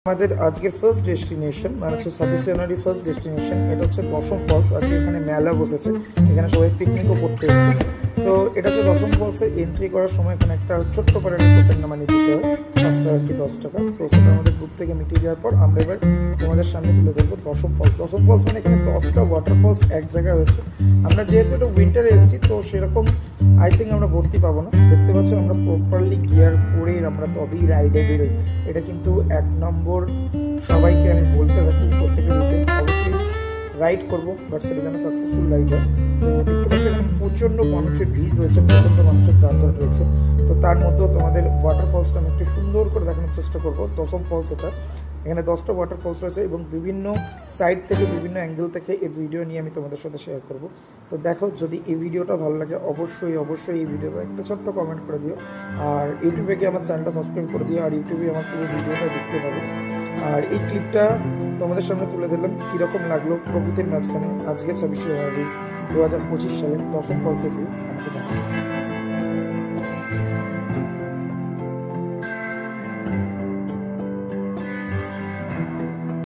আমাদের আজকের first destination মানে হচ্ছে 26 জানুয়ারি ফার্স্ট ডেস্টিনেশন, এটা হচ্ছে দশম ফলস। আজকে এখানে মেলা বসেছে, এখানে সবাই পিকনিকও করতে এসেছে। তো এটা হচ্ছে দশম ফলসে এন্ট্রি করার সময় এখানে একটা ছোট্ট করে টোকেন নামানি দিতে হয়, 5 টাকা কি 10 টাকা। তো সেটা আমাদের গ্রুপ থেকে মিটিয়ে দেওয়ার পর আমরা এবার তোমাদের সামনে তুলে ধরবো দশম ফলস। দশম ফলস মানে এখানে 10টা ওয়াটারফলস এক জায়গায় হয়েছে। আমরা যেহেতু এটা উইন্টারে এসেছি তো সেরকম আই থিঙ্ক আমরা ভর্তি পাবো না। দেখতে পাচ্ছ আমরা প্রপারলি গিয়ার পরে আমরা তবেই রাইডে বেরোই। এটা কিন্তু 1 নম্বর সবাইকে আমি বলতে থাকি প্রত্যেকের রুটে অবশ্যই রাইড করবো, বাট সেটা যেন সাকসেসফুল রাইড হয়। তো দেখতে পাচ্ছি এখানে প্রচণ্ড মানুষের ভিড় রয়েছে, প্রচণ্ড মানুষের যানজট রয়েছে। তো তার মধ্যেও তোমাদের ওয়াটারফলসটা আমি একটু সুন্দর করে দেখানোর চেষ্টা করবো। দশম ফলস এটা, এখানে 10টা ওয়াটারফলস রয়েছে এবং বিভিন্ন সাইড থেকে বিভিন্ন অ্যাঙ্গেল থেকে এই ভিডিও নিয়ে আমি তোমাদের সাথে শেয়ার করব। তো দেখো, যদি এই ভিডিওটা ভালো লাগে অবশ্যই এই ভিডিওটা একটা ছোট্ট কমেন্ট করে দিও, আর ইউটিউবে গিয়ে আমার চ্যানেলটা সাবস্ক্রাইব করে দিও, আর ইউটিউবে আমার পুরো ভিডিওটা দেখতে পাবে। আর এই ক্লিপটা তোমাদের সামনে তুলে দিলাম, কীরকম লাগলো প্রকৃতির মাঝখানে আজকে 26 জানুয়ারি 2025 সালে দশম ফলসের ভিউ আমাকে জানাবো।